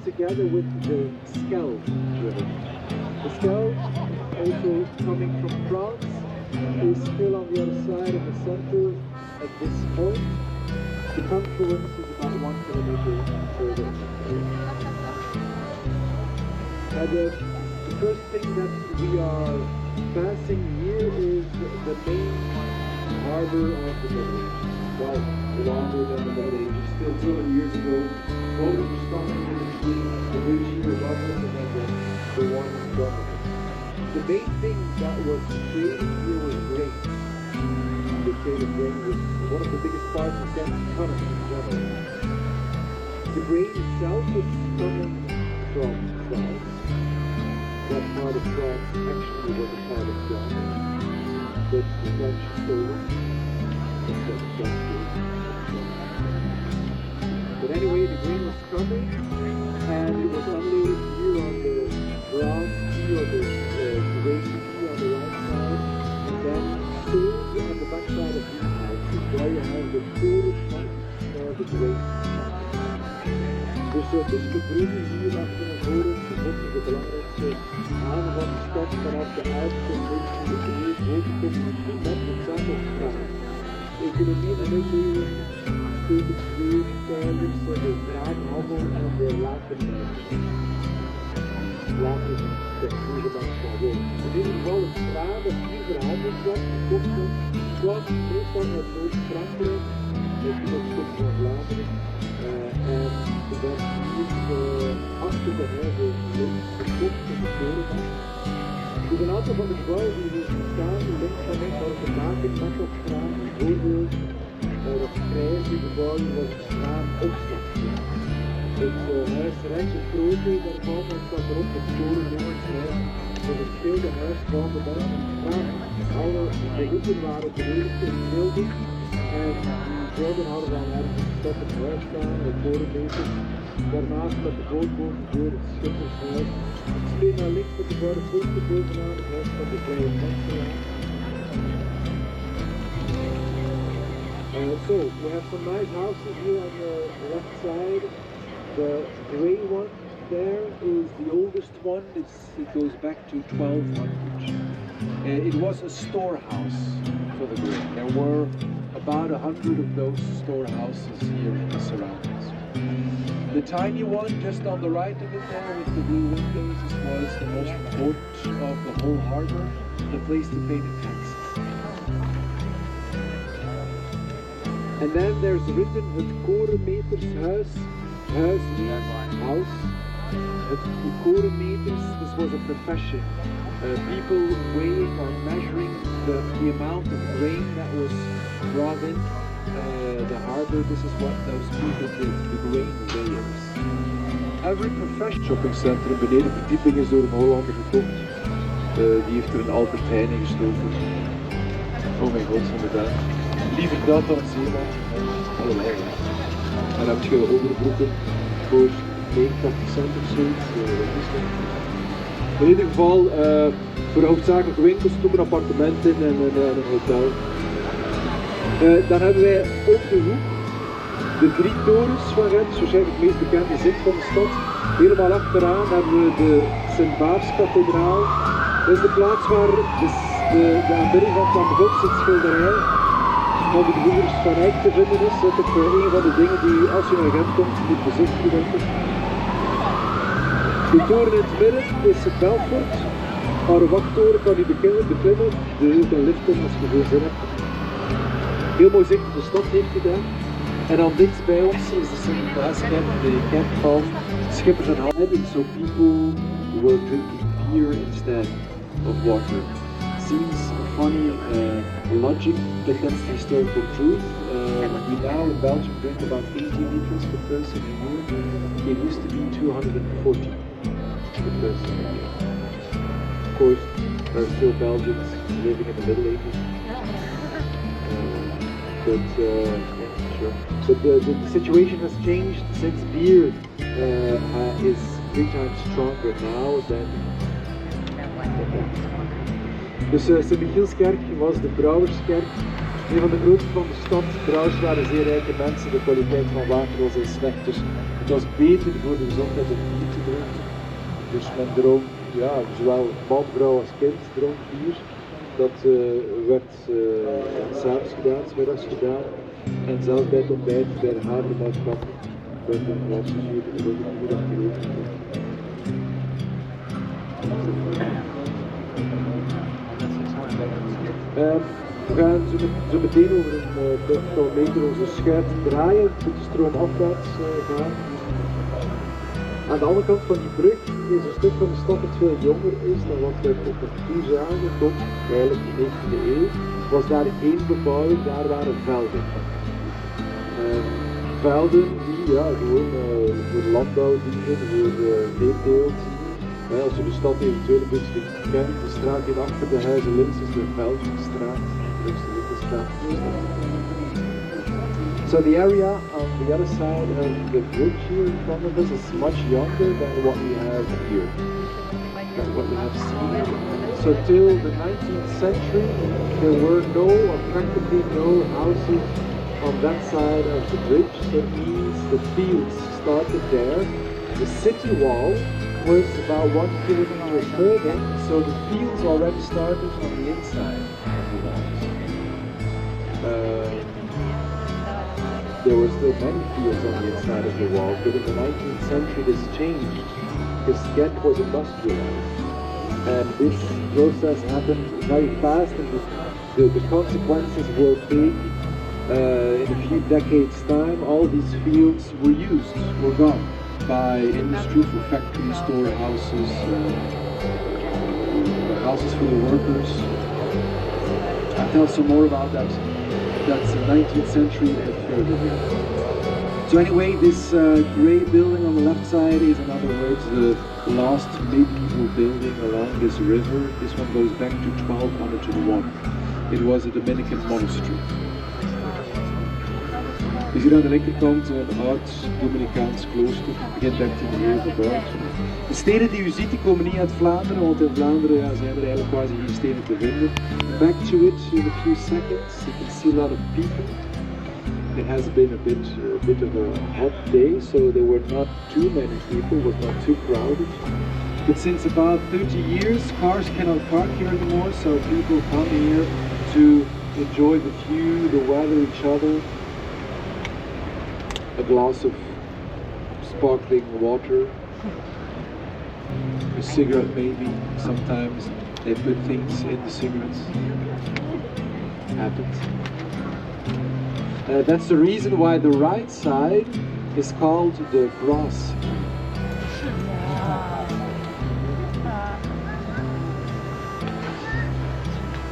together with the Skel River. The Skel, also coming from France, is still on the other side of the center at this point. The confluence is about 1 kilometer further. And the first thing that we are passing here is the main harbor of the Middle Ages. Well, longer than the Middle Ages. Still 200 years ago, boats were stopping in between the bridge here above us and then the one in front of us. The main thing that was traded here was grain. The trade of grain was one of the biggest parts of Ghent economy in general. The grain itself was coming from France. That part of France actually was a part of France, but the French stole it. But anyway, the grain was coming, and it was unloaded here on the grass here, on the grain here on the right side, and then sold on the back side of these houses. There you have the full front of the grain. Dus tussen de bruggen hier achter naar voren bevonden de belangrijkste haven van de stad vanaf de uitkomst van de gemeente Hoogtekom met het zaterdag. De economie in de middeleeuwen steunt het vlees, tijdens de graanhandel en de textielgebouw van wonen. In ieder geval het graan dat hier verhandeld werd, gekocht was meestal uit Noord-Frankrijk, met een stuk van Vlaanderen. En er werd hier achter de huizen gekocht in de korenbak. Dus een aantal van de gebouwen die hier staan, links van mij, hadden te maken met dat graan. Bijvoorbeeld dat grijze gebouw was een graanopslagplaats. Het huis rechts op grote, daarvan staat erop het korenjongenshuis. Dat het speelde huis van de best graan. Alle beroepen waren beledigd in beelden. En die beelden hadden dan ergens een stad het huis staan, de korenbeter. Daarnaast met de boot boven de deur, het schippershuis. Speed naar links met de gouden voeten bovenaan, het huis van de kleine mensen. So, we have some nice houses here on the left side. The grey one there is the oldest one. It goes back to 1200. It was a storehouse for the grain. There were about 100 of those storehouses here in the surroundings. The tiny one just on the right of it there with the blue windows was the most important of the whole harbor, the place to pay the taxes. And then there's written het korenmetershuis, house. The korenmeters, this was a profession. People weighing or measuring the amount of grain that was brought in the harbor. This is what those people did, the grain weighers. Every profession. Shoppingcentrum, benedenverdieping is door een Hollander gekocht. Die heeft er een Albert Heijn in gestoken. Oh mijn god, inderdaad. Liever dat dan een zeeman. Allerlei. En dan heb je onderbroeken voor 89 cent of zoiets. In ieder geval voor hoofdzakelijke winkels, ook een appartement in en een hotel. Dan hebben wij op de hoek de drie torens van Gent, waarschijnlijk het meest bekende zicht van de stad. Helemaal achteraan hebben we de Sint-Baarskathedraal. Dat is de plaats waar de aanbidding van Van de Gods, het schilderij van de broeders van Eyck te vinden is. Dat is een van de dingen die als je naar Gent komt moet bezichtigen, denk ik. De toren in het midden is het Belfort. Maar een wachttoren kan je beklimmen. Er is een lift in als je veel zin hebt. Heel mooi zicht op de stad heeft hij daar. En dan dicht bij ons is de Sint-Baaskerk, de kerk van schippers en handen. So people were drinking beer instead of water. Seems funny logic, but that's the historical truth. We now in Belgium drink about 80 liters per person a year. It used to be 240 per person a year. Of course, there are still Belgians living in the Middle Ages. Sure. But the situation has changed since beer is 3 times stronger now than that. Dus Sint-Michielskerk was de brouwerskerk Een van de grootste van de stad. Trouwens waren zeer rijke mensen, de kwaliteit van water was heel slecht. Dus het was beter voor de gezondheid om bier te drinken. Dus men dronk, ja, zowel man, vrouw als kind dronk bier. Dat werd s'avonds gedaan, 's middags gedaan. En zelfs bij het ontbijt, bij de havermoutkamp, werd een glasje bier gedronken. We gaan zo meteen over een 50 meter onze schuit draaien, moet de stroom afwaarts gaan. Aan de andere kant van die brug is een stuk van de stad dat veel jonger is dan wat we tot nog toe zagen, tot eigenlijk de 19e eeuw. Was daar één bebouwing, daar waren velden. Velden die ja, gewoon voor landbouw dienen, voor veeteelt. Als je de stad eventueel een beetje kent, de straat hier achter de huizen links is de Veldenstraat, de linkerstraat. So the area on the other side of the bridge here in front of us is much younger than what we have here, than what we have seen. So till the 19th century, there were no or practically no houses on that side of the bridge. So it means the fields started there. The city wall was about 1 kilometer further, so the fields already started on the inside of the walls. There were still many fields on the inside of the wall, but in the 19th century this changed because Ghent was industrialized. And this process happened very fast, and the consequences were big. In a few decades' time, all these fields were gone by industry for factories, storehouses, houses for the workers. I'll tell some more about that. That's the 19th century and further here. So anyway, this grey building on the left side is, in other words, the last medieval building along this river. This one goes back to 1201. It was a Dominican monastery. Je ziet aan de linkerkant een oud Dominicaans klooster, begin 13e eeuw gebouwd. De stenen die u ziet, die komen niet uit Vlaanderen, want in Vlaanderen ja, zijn er eigenlijk quasi geen stenen te vinden. Back to it in a few seconds. You can see a lot of people. It has been a bit of a hot day, so there were not too many people, it was not too crowded. But since about 30 years, cars cannot park here anymore, so people come here to enjoy the view, the weather, each other. A glass of sparkling water, a cigarette maybe. Sometimes they put things in the cigarettes. Happens. That's the reason why the right side is called the grass.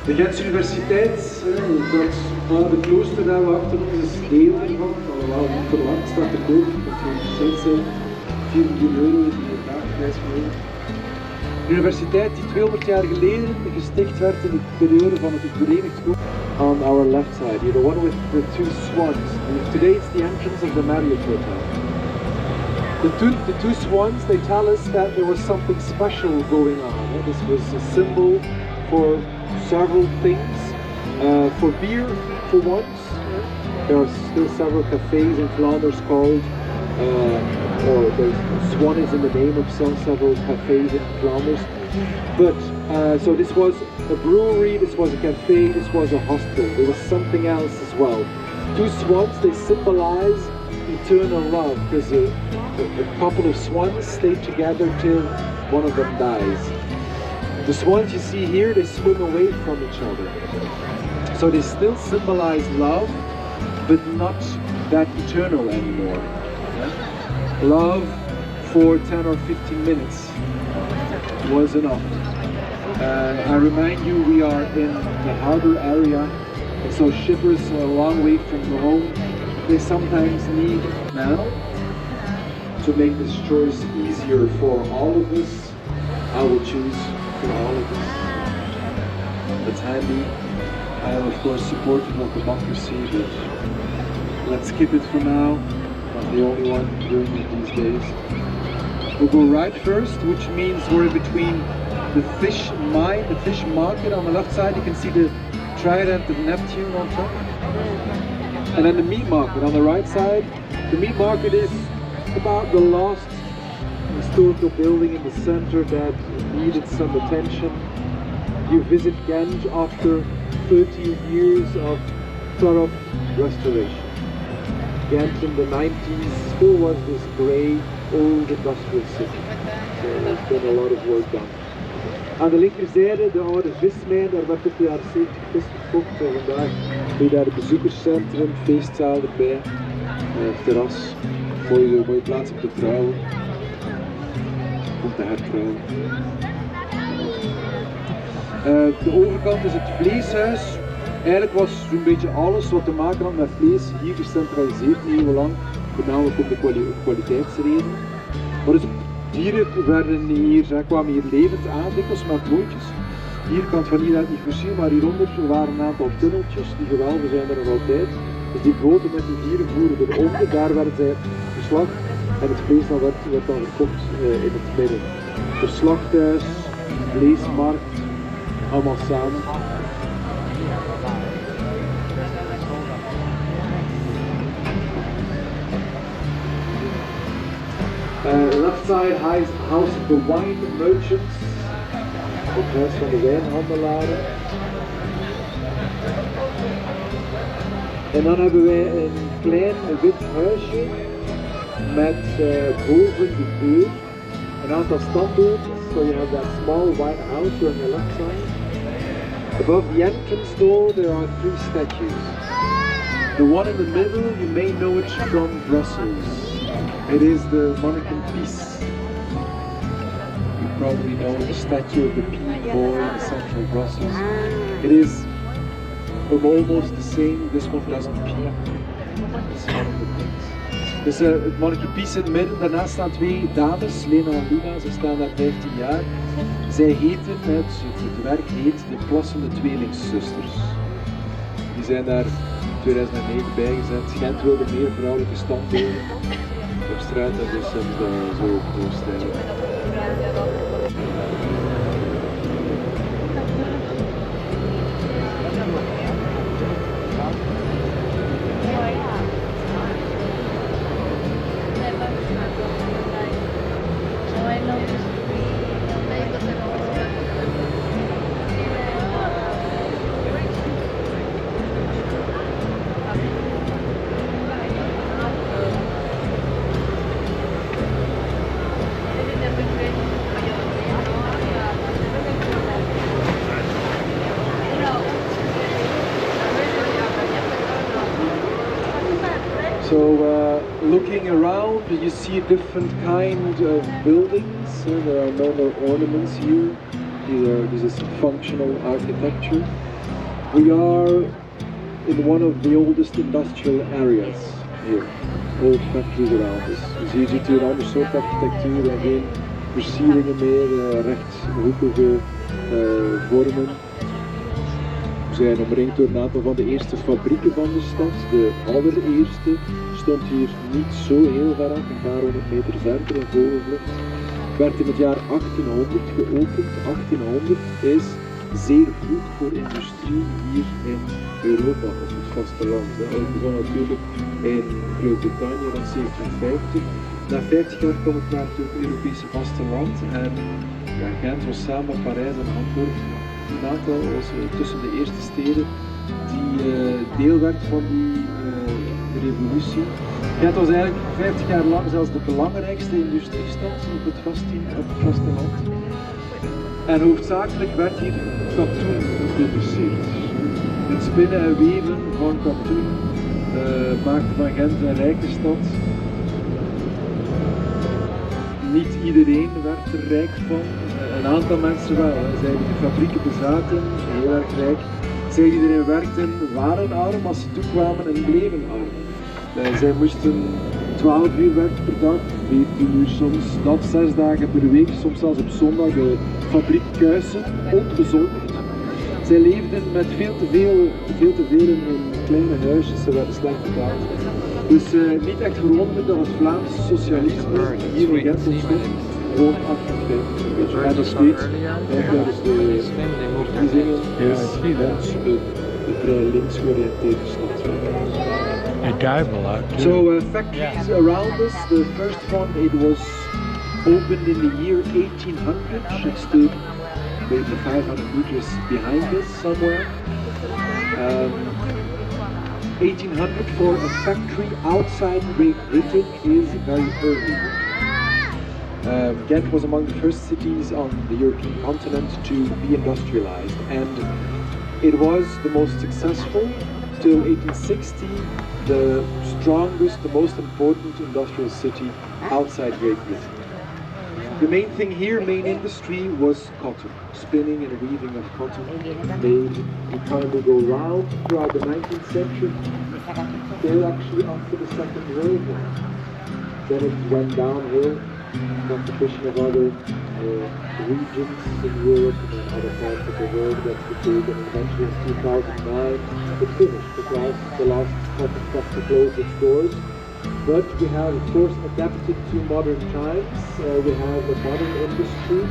De Gentse Universiteit, dat oude klooster daar achter ons is deel ervan, alhoewel niet verlangt staat te koop, dat we interessant zijn. 4 miljoen euro is die vraagprijs geworden. De universiteit die 200 jaar geleden gesticht werd in de periode van het Verenigd Koninkrijk. On our left side, the one with the two swans. Today it's the entrance of the Marriott Hotel. The two swans, they tell us that there was something special going on. This was a symbol for several things. For beer, for once, there are still several cafes in Flanders called, or Swan is in the name of several cafes in Flanders. But, so this was a brewery, this was a cafe, this was a hostel. There was something else as well. Two swans, they symbolize eternal love, because a couple of swans stay together till one of them dies. The swans you see here, they swim away from each other. So they still symbolize love, but not that eternal anymore. Love for 10 or 15 minutes was enough. I remind you, we are in the harbor area, and so shippers a long way from home, they sometimes need now to make this choice easier for all of us. I will choose for all of us. That's handy. I am of course supportive of democracy, but let's skip it for now. I'm the only one doing it these days. We'll go right first, which means we're in between the fish mine, the fish market on the left side. You can see the trident and Neptune on top. And then the meat market on the right side. The meat market is about the last historical building in the center that needed some attention. You visit Ghent after 13 years of thorough restoration. Ghent in the 90s still was this grey, old industrial city. So there's been a lot of work done. Aan de linkerzijde de oude vismijn, daar werd op de jaren 70 vis verkocht. En vandaag heb je daar het bezoekerscentrum, feestzaal erbij, terras. Mooie plaats om te trouwen. Om te hertrouwen. De overkant is het vleeshuis. Eigenlijk was zo'n beetje alles wat te maken had met vlees hier gecentraliseerd, eeuwenlang, voornamelijk om de kwaliteitsreden. Maar dus dieren kwamen hier levend aan, dikwijls met broodjes. Hier kan het van hieruit niet voorzien, maar hieronder waren een aantal tunneltjes, die gewelven zijn er nog altijd. Dus die boten met die dieren voeren eronder, daar werden zij geslacht en het vlees werd dan verkocht in het midden. De slachthuis, vleesmarkt, allemaal samen. Left side house of the wine merchants, het huis van de wijnhandelaren. En dan hebben wij een klein wit huisje met boven de deur een aantal standbeeldjes. So you have that small white house on your left side. Above the entrance door there are 3 statues. The one in the middle, you may know it from Brussels. It is the Manneken Peace. You probably know the statue of the Peace Boy in central Brussels. It is almost the same, this one doesn't peak. It's one of the things. Dus het Manneken Peace in het midden, daarnaast staan 2 dames, Lena en Luna, ze staan daar 15 jaar. Zij heten, het werk heet de Plassende Tweelingszusters. Die zijn daar 2009 bijgezet. Gent wilde meer vrouwelijke standbeelden op straat en dus hebben ze dat zo voorstellen. So looking around, you see different kind of buildings. There are no more ornaments here. This is functional architecture. We are in one of the oldest industrial areas here. Old factories around us. Dus hier ziet u een ander soort architectuur en geen versieringen meer, rechthoekige vormen. We zijn omringd door een aantal van de eerste fabrieken van de stad. De allereerste stond hier niet zo heel ver af, een paar 100 meter verder in vogelvlucht. Het werd in het jaar 1800 geopend. 1800 is zeer vroeg voor industrie hier in Europa, op het vasteland. Het begon natuurlijk in Groot-Brittannië rond 1750. Na 50 jaar kwam het naar het Europese vasteland en Gent was samen met Parijs en Hamburg een aantal tussen de eerste steden die deel werd van die revolutie. Gent was eigenlijk 50 jaar lang zelfs de belangrijkste industriestad op het vasteland. En hoofdzakelijk werd hier katoen geproduceerd. Het spinnen en weven van katoen maakte van Gent een rijke stad. Niet iedereen werd er rijk van, een aantal mensen wel. Zij die de fabrieken bezaten, heel erg rijk. Zij die erin werkten waren arm, als ze toekwamen en bleven arm. Zij moesten 12 uur werken per dag, 14 uur soms, dat 6 dagen per week, soms zelfs op zondag de fabriek kuisen, ongezonderd. Zij leefden met veel te veel in kleine huisjes, ze werden slecht betaald. Dus niet echt verwonderlijk dat het Vlaamse socialisme hier in Gent ontstond, rond 1850. En nog steeds, tijdens de verkiezingen is Gent vrij links georiënteerde stad. It dive a lot too. So factories around us, the first one, it was opened in the year 1800. It stood maybe 500 meters behind us somewhere. 1800 for a factory outside Great Britain is very early. Ghent was among the first cities on the European continent to be industrialized, and it was the most successful. Till 1860, the strongest, the most important industrial city outside Great Britain. The main thing here, main industry, was cotton. Spinning and weaving of cotton made the economy go round throughout the 19th century, till actually after the Second World War. Then it went downhill, competition of other regions in Europe and then other parts of the world got too big, and eventually in 2009 it finished because the last cotton factory closed its doors. But we have, of course, adapted to modern times. We have a modern industry,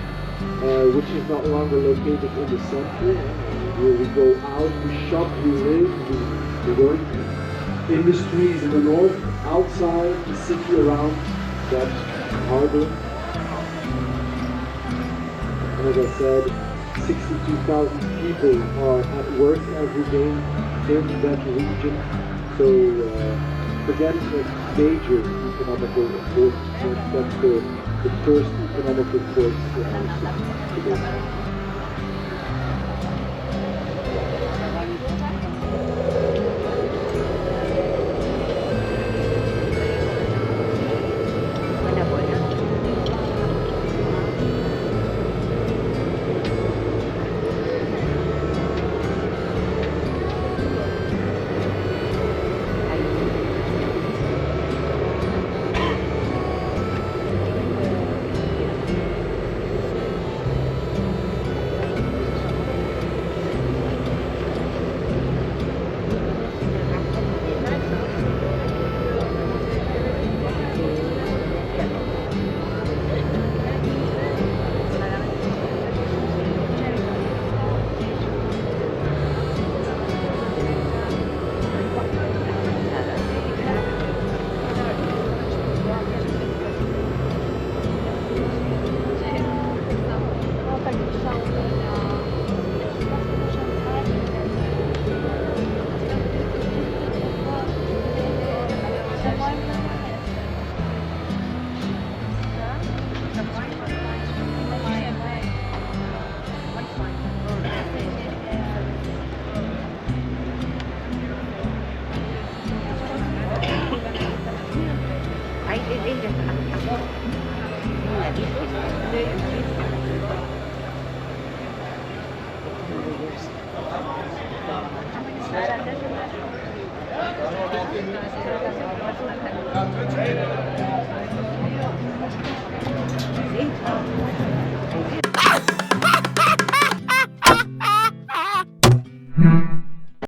which is not longer located in the center. Where we go out, we shop, we live, we work. Industry is in the north, outside the city around that harbor. And as I said, 62,000 people are at work every day in that region. So again, a major economical importance. That's the first economical force in our city today. Ja,